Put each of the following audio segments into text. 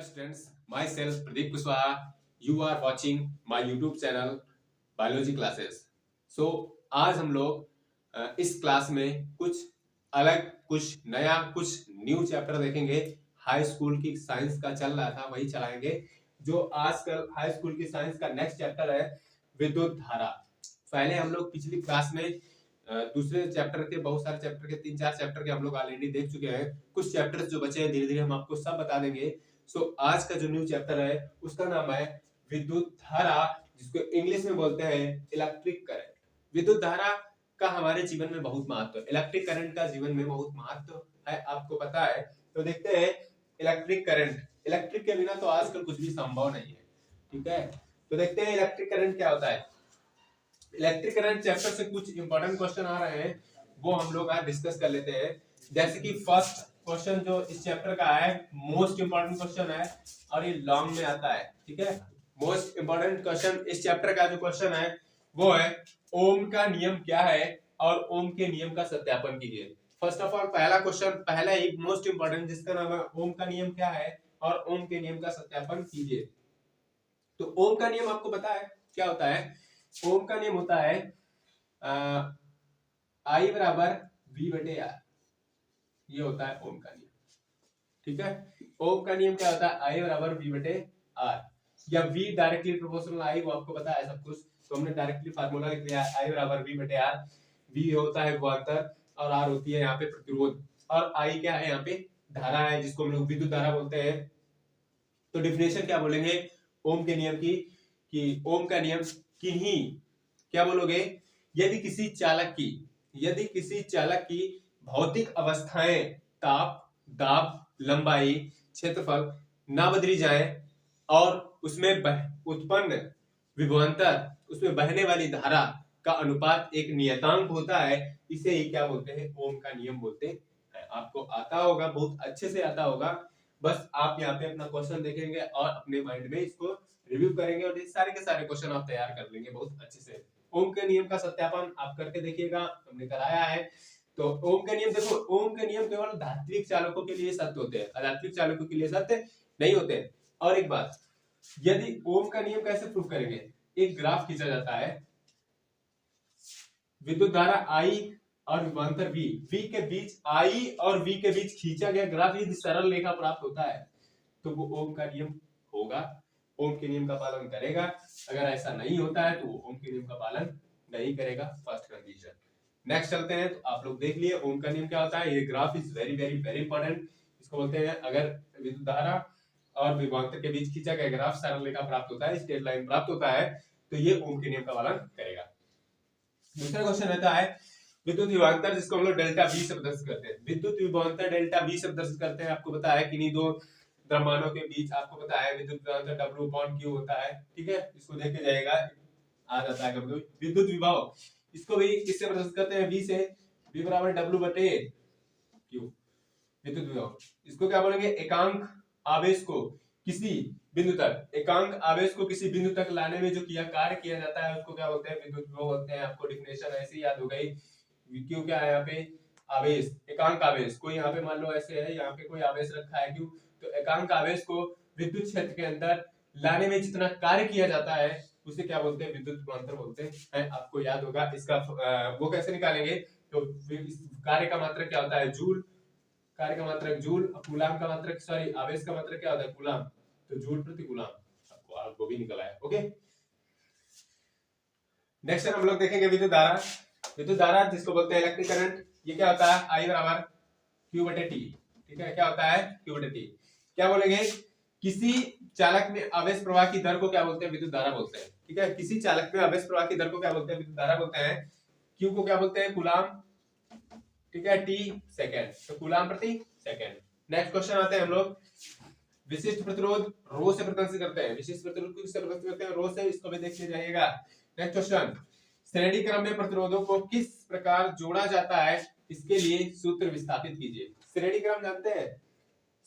Hello students, myself Pradeep Kushwaha. You are watching my YouTube channel Biology Classes. So आज हम लोग इस class में कुछ अलग, कुछ नया, कुछ न्यू चैप्टर देखेंगे। हाई स्कूल की साइंस का चल रहा था, वही चलाएंगे। जो आजकल हाई स्कूल की साइंस का नेक्स्ट चैप्टर है विद्युत धारा। पहले हम लोग पिछली क्लास में दूसरे चैप्टर के, बहुत सारे चैप्टर के, 3-4 चैप्टर के हम लोग ऑलरेडी देख चुके हैं। कुछ चैप्टर्स जो बचे हैं धीरे धीरे हम आपको सब बता देंगे। सो आज का जो न्यू चैप्टर है उसका नाम है विद्युत धारा, जिसको इंग्लिश में बोलते हैं इलेक्ट्रिक करंट। विद्युत धारा का हमारे जीवन में बहुत महत्व है, इलेक्ट्रिक करंट का जीवन में बहुत महत्व है, आपको पता है। तो देखते हैं इलेक्ट्रिक करंट। इलेक्ट्रिक के बिना तो आजकल कुछ भी संभव नहीं है, ठीक है। तो देखते हैं इलेक्ट्रिक करंट क्या होता है। इलेक्ट्रिक करंट चैप्टर से कुछ इंपॉर्टेंट क्वेश्चन आ रहे हैं, वो हम लोग आज डिस्कस कर लेते हैं। जैसे कि फर्स्ट क्वेश्चन जो इस चैप्टर का है, मोस्ट इंपॉर्टेंट क्वेश्चन है और ये लॉन्ग में आता है, ठीक है। मोस्ट इंपॉर्टेंट क्वेश्चन इस चैप्टर का जो क्वेश्चन है वो है ओम का नियम क्या है और ओम के नियम का सत्यापन कीजिए। फर्स्ट ऑफ ऑल पहला क्वेश्चन, पहला ही मोस्ट इंपॉर्टेंट, जिसका नाम है ओम का नियम क्या है और ओम के नियम का सत्यापन कीजिए। तो ओम का नियम आपको पता है क्या होता है। ओम का नियम होता है आई बराबर वी बटे आर, ये होता है ओम का नियम, ठीक है। ओम का नियम क्या होता है, आई बराबर वी बटे आर, या वी डायरेक्टली प्रोपोर्शनल आई, वो आपको पता है सब कुछ। तो हमने डायरेक्टली फार्मूला लिख लिया, आई बराबर वी बटे आर। वी होता है विभवांतर और आर होती है यहाँ पे प्रतिरोध, और आई क्या है यहाँ पे धारा है, जिसको हम लोग विद्युत धारा बोलते हैं। तो डिफिनेशन क्या बोलेंगे ओम के नियम की, कि ओम का नियम किन्हीं, क्या बोलोगे, यदि किसी चालक की भौतिक अवस्थाएं ताप, दाब, लंबाई, क्षेत्रफल ना बदली जाए और उसमें उत्पन्न विभवांतर, उसमें बहने वाली धारा का अनुपात एक नियतांक होता है, इसे ही क्या बोलते हैं, ओम का नियम बोलते हैं। आपको आता होगा, बहुत अच्छे से आता होगा। बस आप यहाँ पे अपना क्वेश्चन देखेंगे और अपने माइंड में इसको रिव्यू करेंगे और ये सारे के सारे क्वेश्चन आप तैयार कर लेंगे बहुत अच्छे से। ओम के नियम का सत्यापन आप करके देखिएगा, हमने कराया है। तो ओम के नियम देखो, ओम के नियम केवल धात्विक चालकों के लिए सत्य होते हैं, अधात्विक चालकों के लिए सत्य नहीं होते। और एक बात, यदि ओम का नियम कैसे प्रूव करेंगे, एक ग्राफ खींचा जाता है, विद्युत धारा आई और विभवांतर वी, वी के बीच, आई और वी के बीच खींचा गया ग्राफ यदि सरल रेखा प्राप्त होता है तो वो ओम का नियम होगा, ओम के नियम का पालन करेगा। अगर ऐसा नहीं होता है तो वो ओम के नियम का पालन नहीं करेगा, फर्स्ट कंडीशन। नेक्स्ट चलते हैं, तो आप लोग देख लिए ओम का नियम क्या होता है। ये graph is very very very important, इसको बोलते हैं, अगर विद्युत धारा और विभवांतर के बीच खींचा गया ग्राफ सरल रेखा प्राप्त होता है, स्ट्रेट लाइन प्राप्त होता है, तो ये ओम के नियम का पालन करेगा। दूसरा क्वेश्चन रहता है विद्युत विभवांतर, जिसको हम लोग डेल्टा वी से प्रदर्शित करते हैं। विद्युत विभवांतर डेल्टा वी से प्रदर्शित करते हैं। आपको पता है किन्हीं दो द्रव्यमानों के बीच, आपको पता है विद्युत विभवांतर W अपॉन Q होता है, ठीक है। इसको देखे जाएगा, आ जाता है कभी कभी। विद्युत विभव, इसको भी किससे प्रदर्शित करते हैं, V से, V बराबर W बटे Q, विद्युत विभव। इसको क्या बोलेंगे, एकांक आवेश को किसी बिंदु तक, एकांक आवेश को किसी बिंदु तक लाने में जो कार्य किया जाता है उसको क्या बोलते हैं, विद्युत विभव बोलते हैं। आपको डिफिनेशन ऐसे याद हो गई। क्यों क्या है यहाँ पे, आवेश, एकांक आवेश। कोई यहाँ पे मान लो ऐसे है, यहाँ पे कोई आवेश रखा है क्यों, तो एकांक आवेश को विद्युत क्षेत्र के अंदर लाने में जितना कार्य किया जाता है उसे क्या बोलते हैं, विद्युत विभवांतर बोलते हैं। आपको याद होगा इसका वो कैसे निकालेंगे, तो कार्य का मात्रक क्या होता है, जूल, कार्य का मात्रक जूल, कूलाम का मात्रक, सॉरी आवेश का मात्रक क्या होता है, कूलाम, तो जूल प्रति कूलाम। आपको भी निकला है, ओके। नेक्स्ट हम लोग देखेंगे विद्युत धारा। विद्युत धारा जिसको बोलते हैं इलेक्ट्रिक करंट, ये क्या होता है, आई बराबर क्यू बटे टी, ठीक है। क्या होता है, क्यू बटे टी। क्या बोलेंगे, किसी चालक में आवेश प्रवाह की दर को क्या बोलते हैं, विद्युत धारा बोलते हैं, ठीक है। किसी चालक में आवेश प्रवाह की दर को क्या बोलते हैं, विद्युत धारा बोलते हैं। क्यू को क्या बोलते हैं, कूलाम, ठीक है। टी सेकंड, तो कूलाम प्रति सेकंड। नेक्स्ट क्वेश्चन आते हैं हम लोग, विशिष्ट प्रतिरोध रो से प्रदर्शित करते हैं। विशिष्ट प्रतिरोध को किससे प्रदर्शित करते हैं, रो से, इसको भी देखते जाइएगा। नेक्स्ट क्वेश्चन, श्रेणी क्रम में प्रतिरोधों को किस प्रकार जोड़ा जाता है, इसके लिए सूत्र विस्थापित कीजिए। श्रेणी क्रम जानते हैं,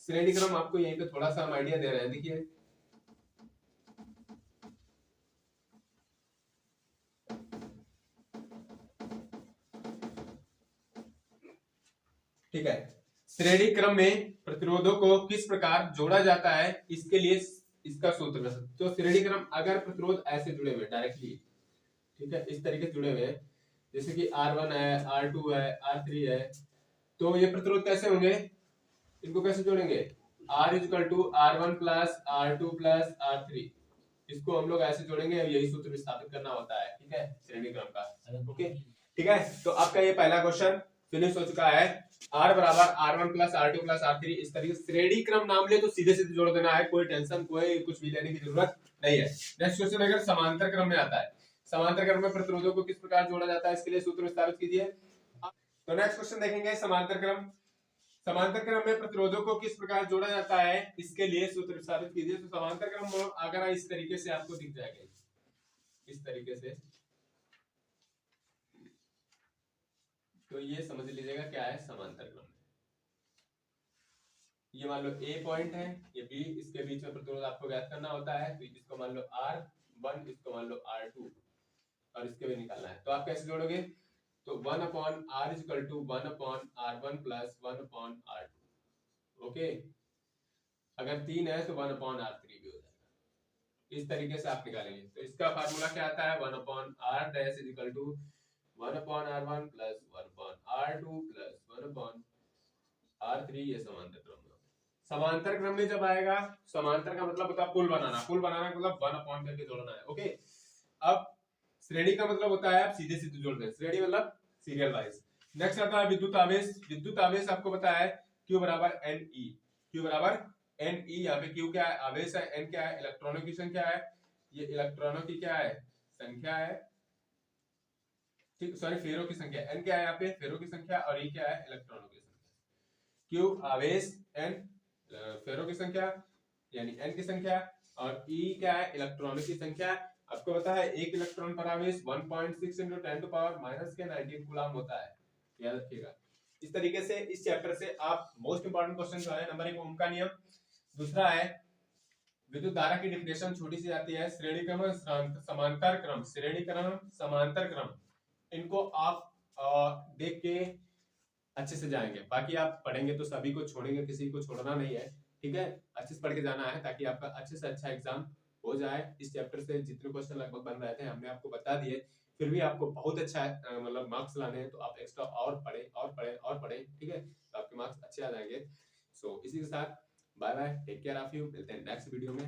श्रेणी क्रम आपको यहीं पे थोड़ा सा हम आइडिया दे रहे हैं, देखिए। ठीक है, श्रेणी क्रम में प्रतिरोधों को किस प्रकार जोड़ा जाता है, इसके लिए इसका सूत्र। तो श्रेणी क्रम अगर प्रतिरोध ऐसे जुड़े हुए डायरेक्टली, ठीक है, इस तरीके से जुड़े हुए हैं, जैसे कि R1 है, R2 है, R3 है, तो ये प्रतिरोध कैसे होंगे, इनको कैसे जोड़ेंगे, R equal to R1 plus R2 plus R3, इसको हम लोग ऐसे जोड़ेंगे, यही सूत्र स्थापित करना होता है, ठीक है, श्रेणी क्रम का। ओके, ठीक है, तो आपका ये पहला क्वेश्चन फिनिश हो चुका है। R बराबर R1 plus R2 plus R3, इस तरीके से श्रेणी क्रम नाम ले तो सीधे सीधे जोड़ देना है, कोई टेंशन कोई कुछ भी लेने की जरूरत नहीं है। नेक्स्ट क्वेश्चन अगर समांतर क्रम में आता है, समांतर क्रम में प्रतिरोधों को किस प्रकार जोड़ा जाता है, इसके लिए सूत्र स्थापित कीजिए। तो नेक्स्ट क्वेश्चन देखेंगे समांतर क्रम। समांतर क्रम में प्रतिरोधों को किस प्रकार जोड़ा जाता है, इसके लिए सूत्र स्थापित कीजिए। तो समांतर क्रम अगर इस तरीके से आपको दिख जाएगा, इस तरीके से, तो ये समझ लीजिएगा क्या है समांतर क्रम। ये मान लो A पॉइंट है, ये B, इसके बीच में प्रतिरोध आपको ज्ञात करना होता है, तो इसको मान लो R1, इसको मान लो R2, और इसके भी निकालना है। तो आप कैसे जोड़ोगे, तो 1/R equal to 1/R1 plus 1/R2। Okay, अगर 3 है तो 1/R3 भी हो जाएगा। इस तरीके से आप निकालेंगे। तो इसका फार्मूला क्या आता है, 1/R dash is equal to 1/R1 plus 1/R2 plus 1/R3। ये समांतर क्रम में, समांतर क्रम में जब आएगा, समांतर का मतलब होता है पुल बनाना, पुल बनाना का मतलब 1 करके जोड़ना है। ओके, अब श्रेणी का मतलब होता है आप सीधे सीधे जोड़ दें, श्रेणी मतलब सीरियल वाइज। नेक्स्ट आता है विद्युत आवेश। विद्युत आवेश आपको पता है Q बराबर NE, Q बराबर NE, यहाँ पे Q क्या है, आवेश है, N क्या है, इलेक्ट्रॉनों की संख्या है, ये इलेक्ट्रॉनों की क्या है, संख्या है, ठीक, सॉरी फेरों की संख्या, N क्या है यहाँ पे, फेरों की संख्या, और E क्या है, इलेक्ट्रॉनों की संख्या। Q आवेश, N फेरों की संख्या यानी N की संख्या, और E क्या है, इलेक्ट्रॉनों की संख्या। आपको पता है एक इलेक्ट्रॉन पर आवेश 1.6 × 10⁻⁻⁻⁰ कूलम होता है, याद रखिएगा। इस तरीके से इस चैप्टर से आप मोस्ट इंपोर्टेंट क्वेश्चन जो है, नंबर 1 ओम का नियम, दूसरा है विद्युत धारा की डिफिनेशन छोटी सी आती है, श्रेणी क्रम, समांतर क्रम, श्रेणी क्रम, समांतर क्रम, इनको आप देख के अच्छे से जाएंगे। बाकी आप पढ़ेंगे तो सभी को छोड़ेंगे, किसी को छोड़ना नहीं है, ठीक है, अच्छे से पढ़ के जाना है ताकि आपका अच्छे से अच्छा एग्जाम हो जाए। इस चैप्टर से जितने क्वेश्चन लगभग बन रहे थे हमने आपको बता दिए, फिर भी आपको बहुत अच्छा मतलब मार्क्स लाने हैं तो आप एक्स्ट्रा और पढ़ें और पढ़ें और पढ़ें, ठीक है, तो आपके मार्क्स अच्छे आ जाएंगे। सो इसी के साथ bye bye, take care of you, मिलते हैं नेक्स्ट वीडियो में।